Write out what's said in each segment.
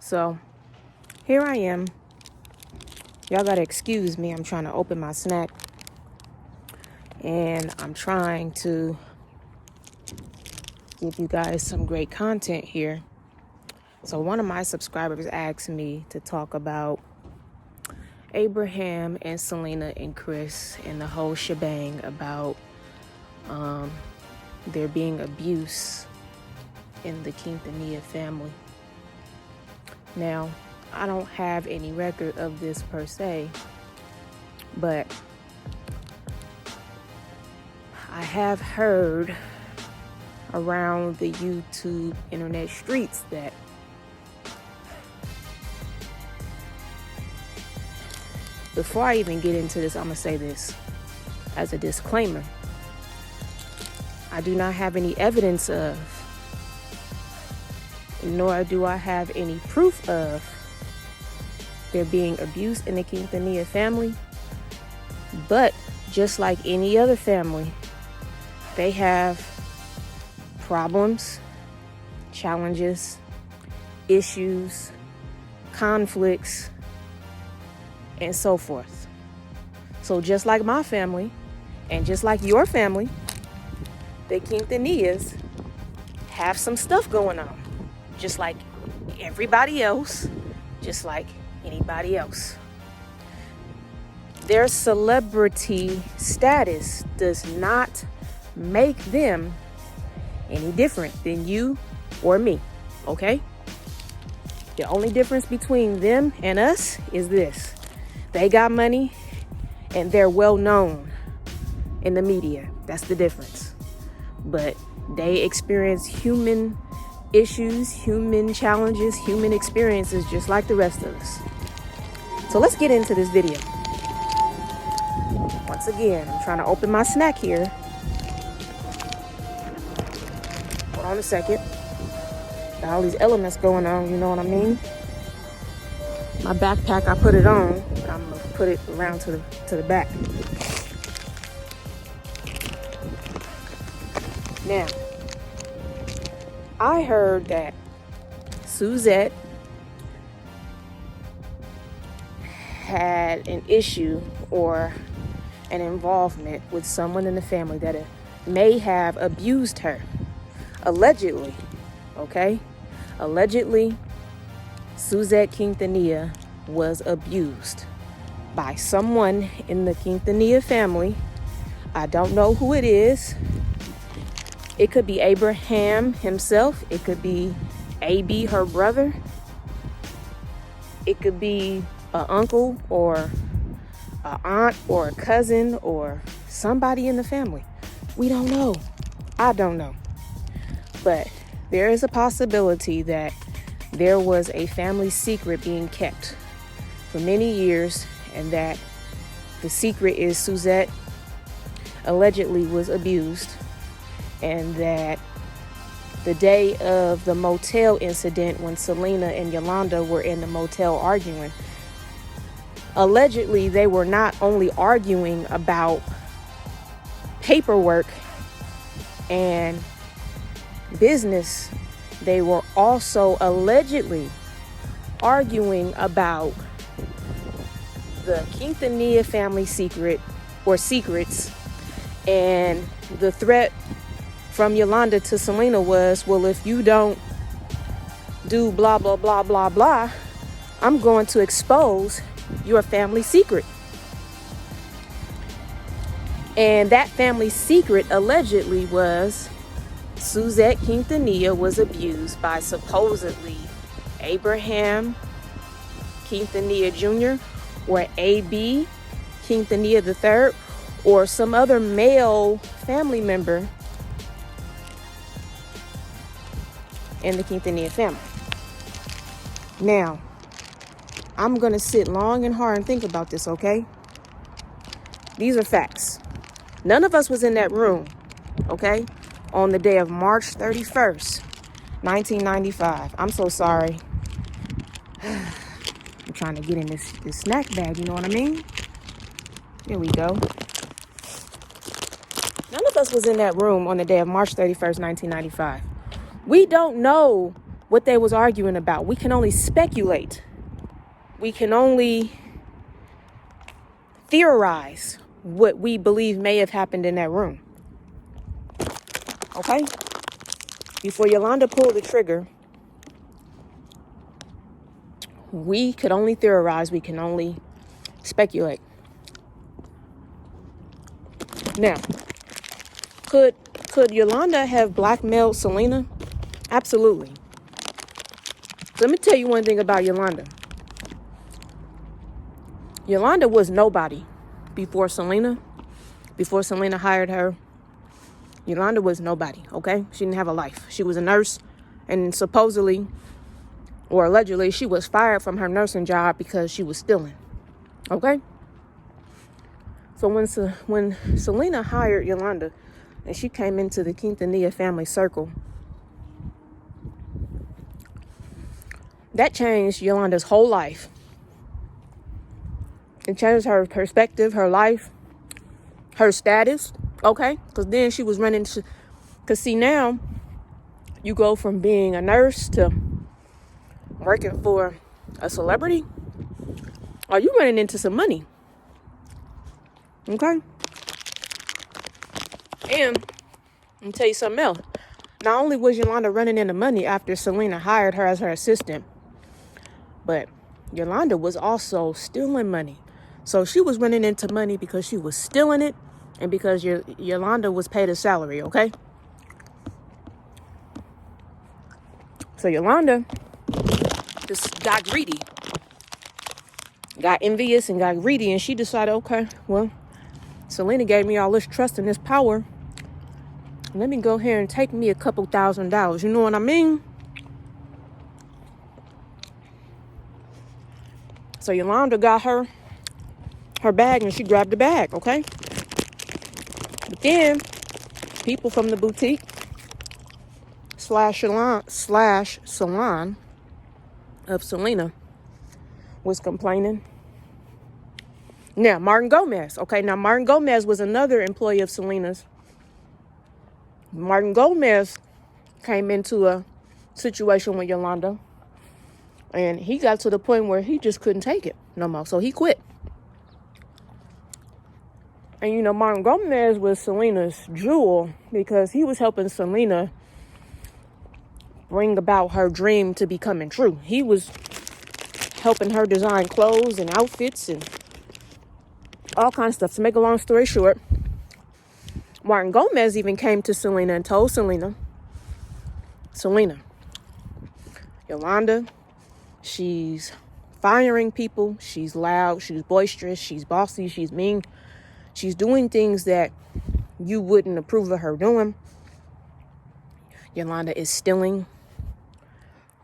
So here I am. Y'all gotta excuse me. I'm trying to open my snack and I'm trying to give you guys some great content here. So one of my subscribers asked me to talk about Abraham and Selena and Chris and the whole shebang about there being abuse in the Quintanilla family. Now, I don't have any record of this per se, but I have heard around the YouTube internet streets that before I even get into this, I'm going to say this as a disclaimer. I do not have any evidence of, nor do I have any proof of there being abuse in the Quintanilla family. But just like any other family, they have problems, challenges, issues, conflicts, and so forth. So just like my family, and just like your family, the Quintanillas have some stuff going on. Just like everybody else, just like anybody else. Their celebrity status does not make them any different than you or me, okay? The only difference between them and us is this. They got money and they're well known in the media. That's the difference. But they experience human issues, human challenges, human experiences just like the rest of us. So let's get into this video. Once again, I'm trying to open my snack here. Hold on a second. Got all these elements going on, you know what I mean? My backpack, I put it on, but I'm gonna put it around to the back. Now, I heard that Suzette had an issue or an involvement with someone in the family that may have abused her. Allegedly, okay? Allegedly, Suzette Quintanilla was abused by someone in the Quintanilla family. I don't know who it is. It could be Abraham himself. It could be AB, her brother. It could be an uncle or an aunt or a cousin or somebody in the family. We don't know. I don't know. But there is a possibility that there was a family secret being kept for many years, and that the secret is Suzette allegedly was abused, and that the day of the motel incident when Selena and Yolanda were in the motel arguing, allegedly they were not only arguing about paperwork and business, they were also allegedly arguing about the Quintanilla family secret or secrets. And the threat from Yolanda to Selena was, well, if you don't do blah, blah, blah, blah, blah, I'm going to expose your family secret. And that family secret allegedly was Suzette Quintanilla was abused by supposedly Abraham Quintanilla Jr. or AB Quintanilla III or some other male family member in the Quintanilla family. Now, I'm going to sit long and hard and think about this, okay? These are facts. None of us was in that room, okay, on the day of March 31st, 1995. I'm so sorry. I'm trying to get in this snack bag, you know what I mean? Here we go. None of us was in that room on the day of March 31st, 1995. We don't know what they was arguing about. We can only speculate. We can only theorize what we believe may have happened in that room. Okay? Before Yolanda pulled the trigger, we could only theorize. We can only speculate. Now, could Yolanda have blackmailed Selena? Absolutely. So let me tell you one thing about Yolanda. Yolanda was nobody before Selena hired her. Yolanda was nobody, okay? She didn't have a life. She was a nurse, and supposedly, or allegedly, she was fired from her nursing job because she was stealing, okay? So when Selena hired Yolanda, and she came into the Quintanilla family circle, that changed Yolanda's whole life. It changed her perspective, her life, her status, okay? Because then she was running to... Because see, now, you go from being a nurse to working for a celebrity. Or you running into some money. Okay? And let me tell you something else. Not only was Yolanda running into money after Selena hired her as her assistant, but Yolanda was also stealing money. So she was running into money because she was stealing it and because Yolanda was paid a salary, okay? So Yolanda just got greedy, got envious and got greedy, and she decided, okay, well, Selena gave me all this trust and this power. Let me go here and take me a couple $1,000. You know what I mean? So Yolanda got her bag and she grabbed the bag, okay? But then people from the boutique slash salon of Selena was complaining. Now, Martin Gomez. Okay, now Martin Gomez was another employee of Selena's. Martin Gomez came into a situation with Yolanda, and he got to the point where he just couldn't take it no more, so he quit. And you know, Martin Gomez was Selena's jewel because he was helping Selena bring about her dream to becoming true. He was helping her design clothes and outfits and all kinds of stuff. To make a long story short, Martin Gomez even came to Selena and told Selena, Yolanda, she's firing people. She's loud. She's boisterous. She's bossy. She's mean. She's doing things that you wouldn't approve of her doing. Yolanda is stealing.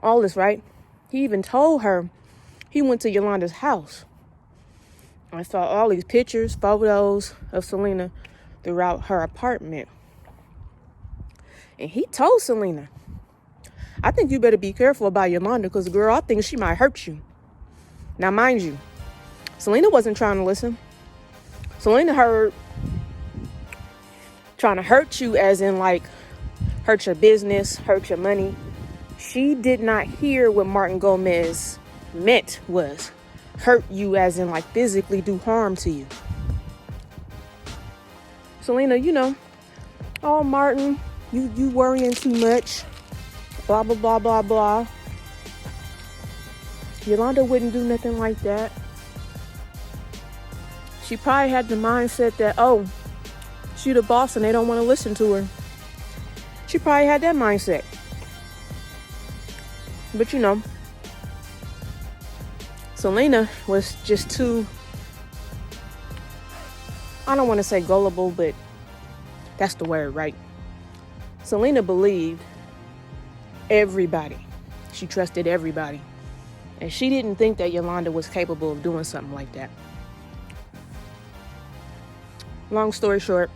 All this, right? He even told her he went to Yolanda's house. I saw all these pictures, photos of Selena throughout her apartment. And he told Selena, I think you better be careful about Yolanda because, girl, I think she might hurt you. Now, mind you, Selena wasn't trying to listen. Selena heard trying to hurt you as in like hurt your business, hurt your money. She did not hear what Martin Gomez meant was hurt you as in like physically do harm to you. Selena, you know, oh, Martin, you worrying too much, blah, blah, blah, blah, blah. Yolanda wouldn't do nothing like that. She probably had the mindset that, oh, she the boss and they don't want to listen to her. She probably had that mindset. But you know, Selena was just too, I don't want to say gullible, but that's the word, right? Selena believed everybody. She trusted everybody. And she didn't think that Yolanda was capable of doing something like that. Long story short,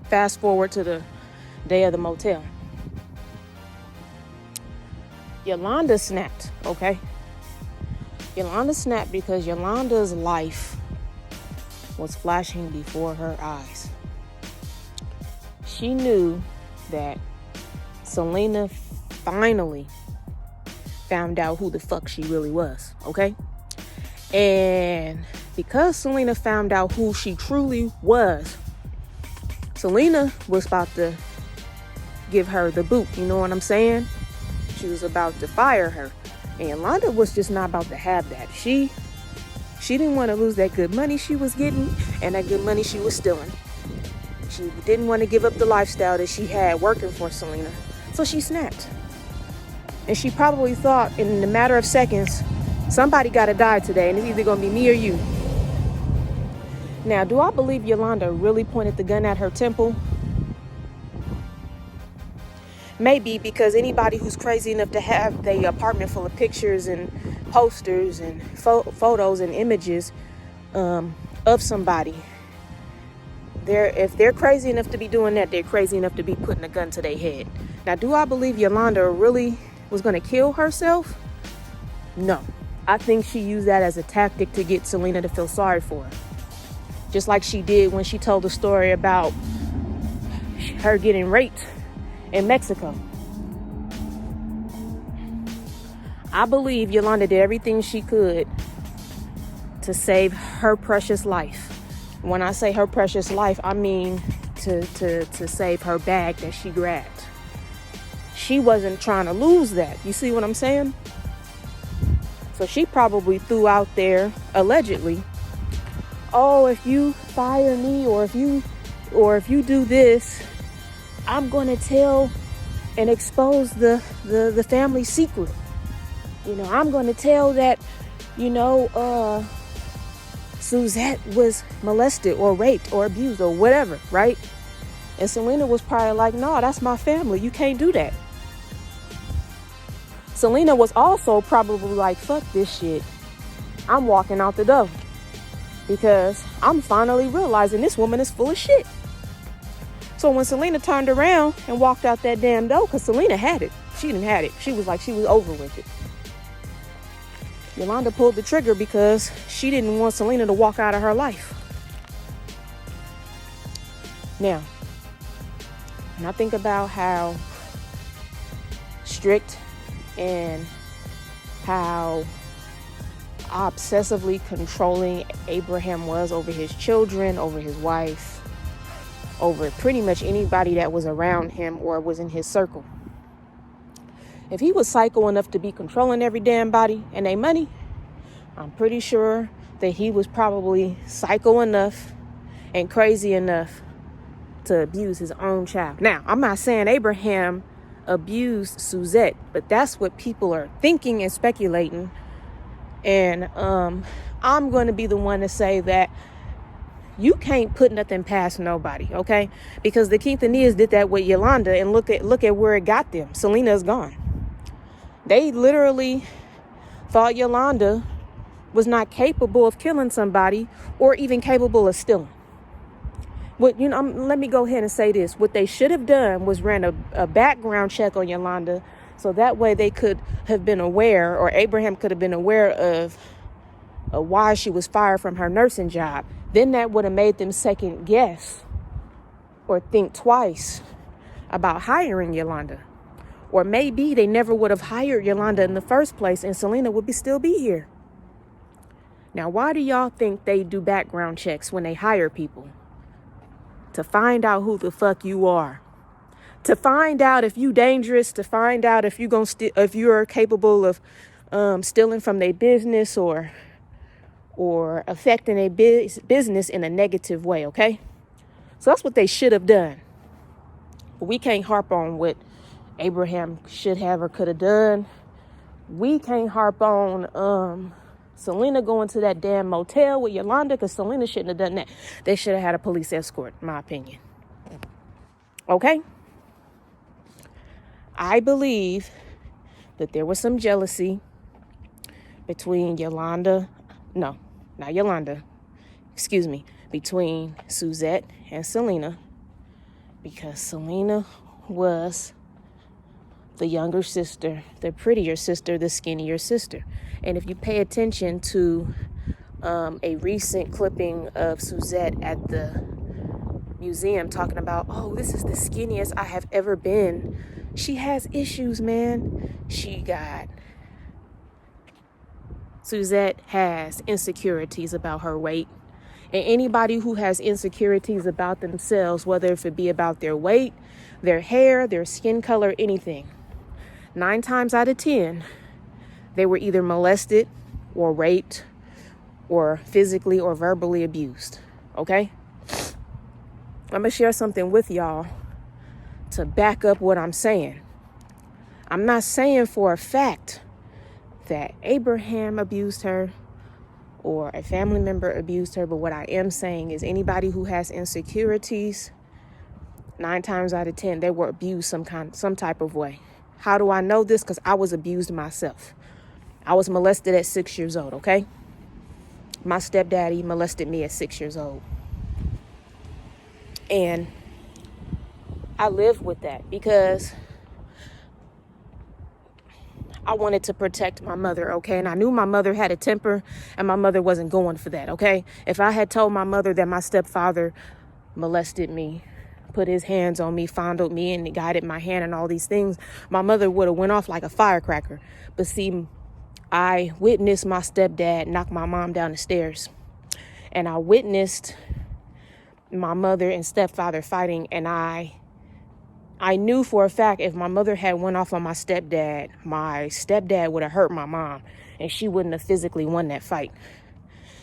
fast forward to the day of the motel. Yolanda snapped, okay? Yolanda snapped because Yolanda's life was flashing before her eyes. She knew that Selena finally found out who the fuck she really was, okay? And because Selena found out who she truly was, Selena was about to give her the boot, you know what I'm saying? She was about to fire her. And Yolanda was just not about to have that. She didn't want to lose that good money she was getting and that good money she was stealing. She didn't want to give up the lifestyle that she had working for Selena. So she snapped. And she probably thought in a matter of seconds, somebody got to die today, and it's either going to be me or you. Now, do I believe Yolanda really pointed the gun at her temple? Maybe, because anybody who's crazy enough to have the apartment full of pictures and posters and photos and images of somebody, if they're crazy enough to be doing that, they're crazy enough to be putting a gun to their head. Now, do I believe Yolanda really was going to kill herself? No. I think she used that as a tactic to get Selena to feel sorry for her. Just like she did when she told the story about her getting raped in Mexico. I believe Yolanda did everything she could to save her precious life. When I say her precious life, I mean to save her bag that she grabbed. She wasn't trying to lose that. You see what I'm saying? So she probably threw out there, allegedly, oh, if you fire me or if you do this, I'm going to tell and expose the family secret. You know, I'm going to tell that, Suzette was molested or raped or abused or whatever, right? And Selena was probably like, no, that's my family. You can't do that. Selena was also probably like, fuck this shit. I'm walking out the door because I'm finally realizing this woman is full of shit. So when Selena turned around and walked out that damn door, because Selena had it. She didn't have it. She was over with it. Yolanda pulled the trigger because she didn't want Selena to walk out of her life. Now, when I think about how strict and how obsessively controlling Abraham was over his children, over his wife, over pretty much anybody that was around him or was in his circle. If he was psycho enough to be controlling every damn body and their money, I'm pretty sure that he was probably psycho enough and crazy enough to abuse his own child. Now, I'm not saying Abraham abused Suzette, but that's what people are thinking and speculating. And I'm going to be the one to say that you can't put nothing past nobody, okay? Because the Quintanillas did that with Yolanda, and look at where it got them. Selena's gone. They literally thought Yolanda was not capable of killing somebody or even capable of stealing. Let me go ahead and say this. What they should have done was ran a background check on Yolanda, so that way they could have been aware, or Abraham could have been aware of why she was fired from her nursing job. Then that would have made them second guess or think twice about hiring Yolanda. Or maybe they never would have hired Yolanda in the first place and Selena would still be here. Now, why do y'all think they do background checks when they hire people? To find out who the fuck you are. To find out if you dangerous, to find out if if you're capable of stealing from their business or affecting their business in a negative way, okay? So that's what they should have done. But we can't harp on what Abraham should have or could have done. We can't harp on Selena going to that damn motel with Yolanda, because Selena shouldn't have done that. They should have had a police escort, in my opinion. Okay? I believe that there was some jealousy between between Suzette and Selena, because Selena was the younger sister, the prettier sister, the skinnier sister. And if you pay attention to a recent clipping of Suzette at the museum talking about, oh, this is the skinniest I have ever been, She has issues, man. Suzette has insecurities about her weight. And anybody who has insecurities about themselves, whether if it be about their weight, their hair, their skin color, anything, 9 times out of 10, they were either molested or raped or physically or verbally abused. Okay? I'm going to share something with y'all to back up what I'm saying. I'm not saying for a fact that Abraham abused her or a family member abused her, but what I am saying is anybody who has insecurities, 9 times out of 10, they were abused some type of way. How do I know this? Because I was abused myself. I was molested at 6 years old, okay? My stepdaddy molested me at 6 years old. And I lived with that because I wanted to protect my mother, okay? And I knew my mother had a temper and my mother wasn't going for that, okay? If I had told my mother that my stepfather molested me, put his hands on me, fondled me, and guided my hand and all these things, my mother would have went off like a firecracker. But see, I witnessed my stepdad knock my mom down the stairs. And I witnessed my mother and stepfather fighting, and I knew for a fact if my mother had went off on my stepdad would have hurt my mom, and she wouldn't have physically won that fight.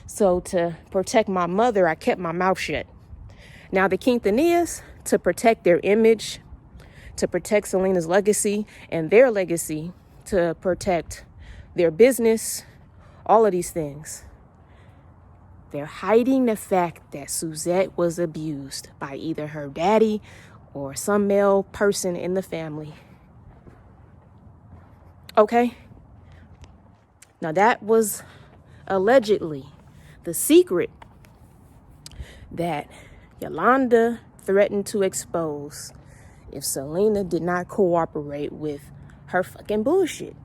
So to protect my mother, I kept my mouth shut. Now the Quintanillas, to protect their image, to protect Selena's legacy and their legacy, to protect their business, all of these things, they're hiding the fact that Suzette was abused by either her daddy or some male person in the family. Okay? Now that was allegedly the secret that Yolanda threatened to expose if Selena did not cooperate with her fucking bullshit.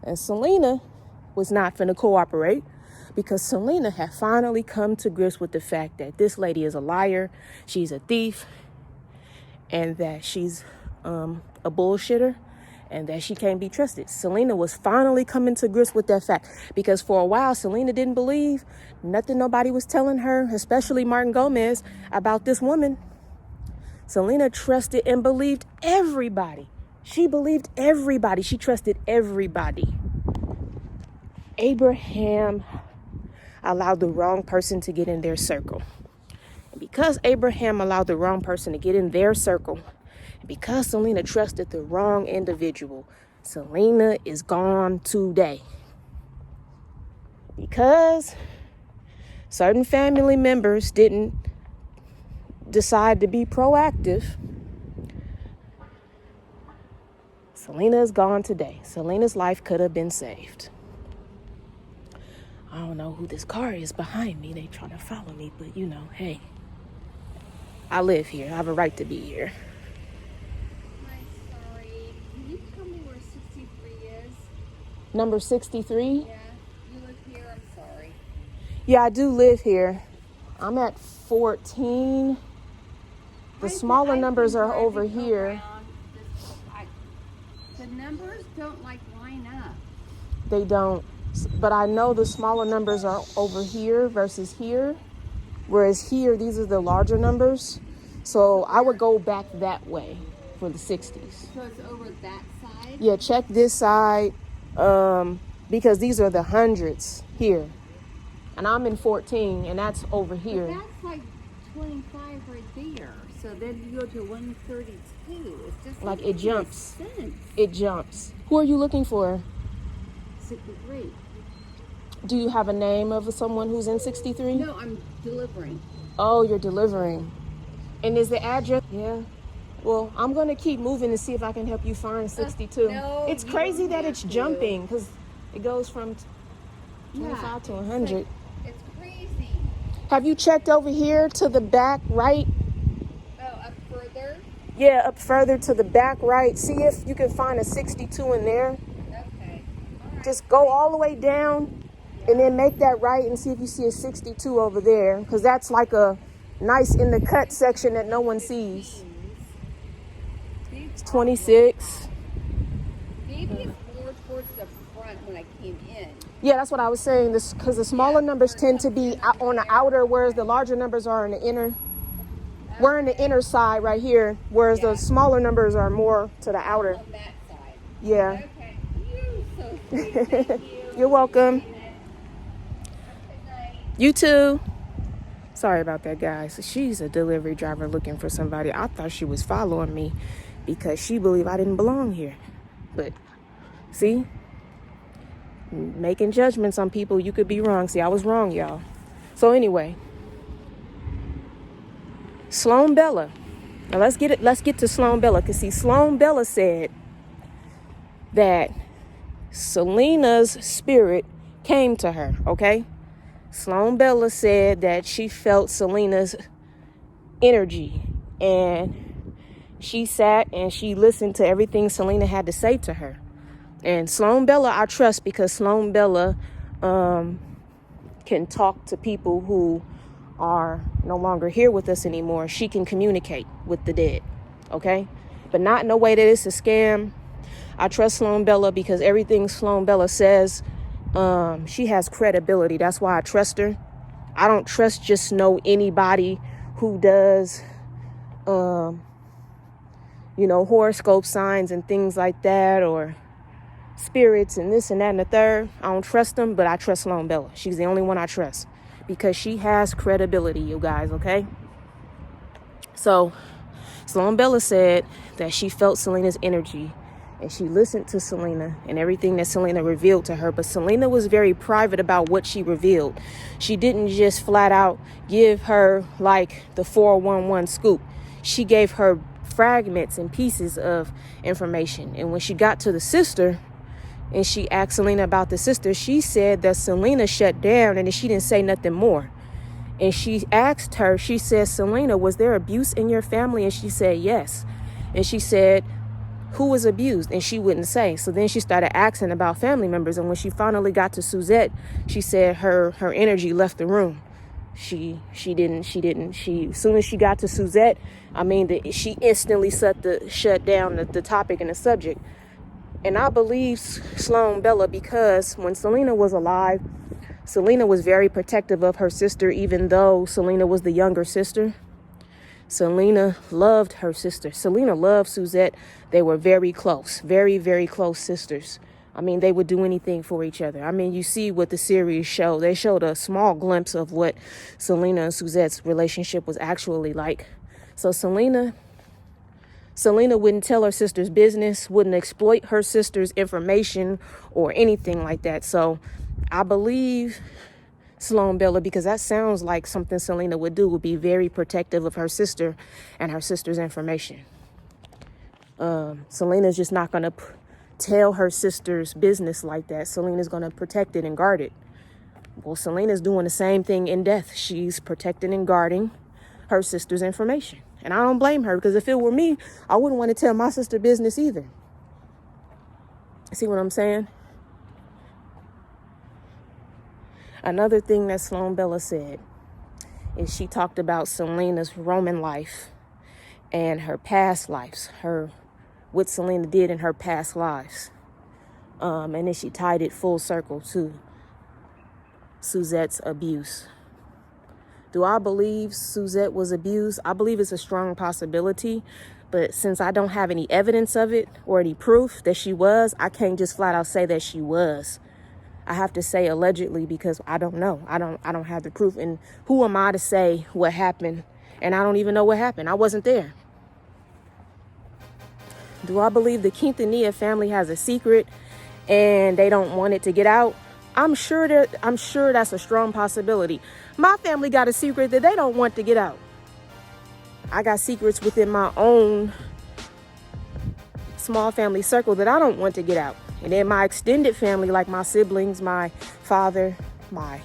And Selena was not finna cooperate because Selena had finally come to grips with the fact that this lady is a liar, she's a thief, and that she's a bullshitter, and that she can't be trusted. Selena was finally coming to grips with that fact because for a while, Selena didn't believe nothing nobody was telling her, especially Martin Gomez, about this woman. Selena trusted and believed everybody. She believed everybody. She trusted everybody. Abraham allowed the wrong person to get in their circle. And because Abraham allowed the wrong person to get in their circle, and because Selena trusted the wrong individual, Selena is gone today. Because certain family members didn't decide to be proactive, Selena is gone today. Selena's life could have been saved. I don't know who this car is behind me. They trying to follow me, but you know, hey, I live here. I have a right to be here. I'm sorry. Can you tell me where 63 is? Number 63? Yeah, you live here. I'm sorry. Yeah, I do live here. I'm at 14. The smaller numbers are over here. The numbers don't line up. They don't. But I know the smaller numbers are over here versus here. Whereas here, these are the larger numbers. So I would go back that way for the 60s. So it's over that side? Yeah, check this side because these are the hundreds here. And I'm in 14, and that's over here. But that's like 25 right there. So then you go to 132. It's just like it jumps. Sense. It jumps. Who are you looking for? 63. Do you have a name of someone who's in 63? No, I'm delivering. Oh, you're delivering. And is the address? Yeah. Well, I'm going to keep moving to see if I can help you find 62. No, it's crazy that it's jumping because it goes from 25 to 100. It's crazy. Have you checked over here to the back right? Oh, up further? Yeah, up further to the back right. See if you can find a 62 in there. Okay. All right. Just go all the way down and then make that right and see if you see a 62 over there. Because that's like a nice in the cut section that no one sees. It's 26. Maybe it's more towards the front when I came in. Yeah, that's what I was saying. This because the smaller numbers tend to be on the outer, whereas the larger numbers are in the inner. We're in the inner side right here, whereas the smaller numbers are more to the outer. On that side. Yeah. Okay. You're so sweet. Thank you. You're welcome. Good night. You too. Sorry about that, guys. She's a delivery driver looking for somebody. I thought she was following me because she believed I didn't belong here. But see, making judgments on people, you could be wrong. See, I was wrong, y'all. So anyway, Sloan Bella. Now let's get to Sloan Bella, because see, Sloan Bella said that Selena's spirit came to her, okay? Sloan Bella said that she felt Selena's energy, and she sat and she listened to everything Selena had to say to her. And Sloan Bella I trust, because Sloan Bella can talk to people who are no longer here with us anymore. She can communicate with the dead, okay? But not in a way that it's a scam. I trust Sloan Bella because everything Sloan Bella says, she has credibility. That's why I trust her. I don't trust just anybody who does, horoscope signs and things like that, or spirits and this and that and the third. I don't trust them, but I trust Sloan Bella. She's the only one I trust because she has credibility, you guys, okay? So Sloan Bella said that she felt Selena's energy, and she listened to Selena and everything that Selena revealed to her. But Selena was very private about what she revealed. She didn't just flat out give her like the 411 scoop. She gave her fragments and pieces of information. And when she got to the sister and she asked Selena about the sister, she said that Selena shut down and she didn't say nothing more. And she asked her, she said, Selena, was there abuse in your family? And she said, yes. And she said, who was abused? And she wouldn't say. So then she started asking about family members. And when she finally got to Suzette, she said her energy left the room. She as soon as she got to Suzette, she instantly shut down the topic and the subject. And I believe Sloan Bella because when Selena was alive, Selena was very protective of her sister, even though Selena was the younger sister. Selena loved her sister. Selena loved Suzette. They were very close, very, very close sisters. They would do anything for each other. You see what the series showed. They showed a small glimpse of what Selena and Suzette's relationship was actually like. So Selena wouldn't tell her sister's business, wouldn't exploit her sister's information or anything like that. So I believe Sloan Bella, because that sounds like something Selena would do, would be very protective of her sister and her sister's information. Selena's just not going to tell her sister's business like that. Selena's going to protect it and guard it. Well, Selena's doing the same thing in death. She's protecting and guarding her sister's information. And I don't blame her, because if it were me, I wouldn't want to tell my sister business either. See what I'm saying? Another thing that Sloan Bella said is she talked about Selena's Roman life and her past lives, what Selena did in her past lives. And then she tied it full circle to Suzette's abuse. Do I believe Suzette was abused? I believe it's a strong possibility. But since I don't have any evidence of it or any proof that she was, I can't just flat out say that she was. I have to say allegedly because I don't know. I don't have the proof. And who am I to say what happened? And I don't even know what happened. I wasn't there. Do I believe the Quintanilla family has a secret and they don't want it to get out? I'm sure that's a strong possibility. My family got a secret that they don't want to get out. I got secrets within my own small family circle that I don't want to get out. And then my extended family, like my siblings, my father, my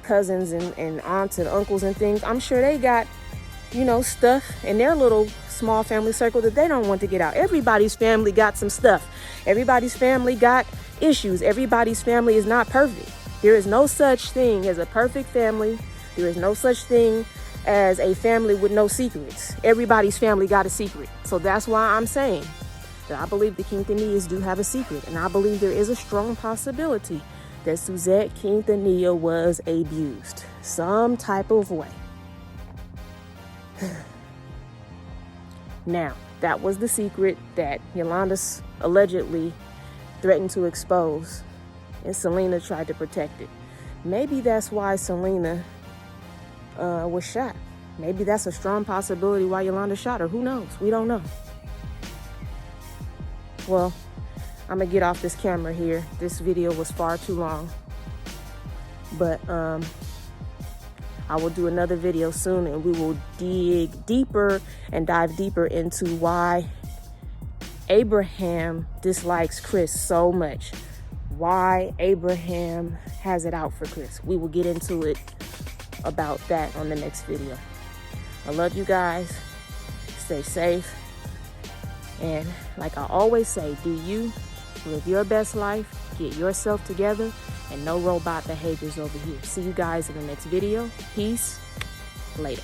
cousins and aunts and uncles and things, I'm sure they got, stuff in their little small family circle that they don't want to get out. Everybody's family got some stuff. Everybody's family got issues. Everybody's family is not perfect. There is no such thing as a perfect family. There is no such thing as a family with no secrets. Everybody's family got a secret. So that's why I'm saying that I believe the Quintanillas do have a secret. And I believe there is a strong possibility that Suzette Quintanilla was abused some type of way. Now, that was the secret that Yolanda allegedly threatened to expose, and Selena tried to protect it. Maybe that's why Selena was shot. Maybe that's a strong possibility why Yolanda shot her. Who knows? We don't know. Well, I'm gonna get off this camera here. This video was far too long. But I will do another video soon, and we will dig deeper and dive deeper into why Abraham dislikes Chris so much. Why Abraham has it out for Chris. We will get into it about that on the next video. I love you guys. Stay safe. And like I always say, do you live your best life, get yourself together, and no robot behaviors over here. See you guys in the next video. Peace. Later.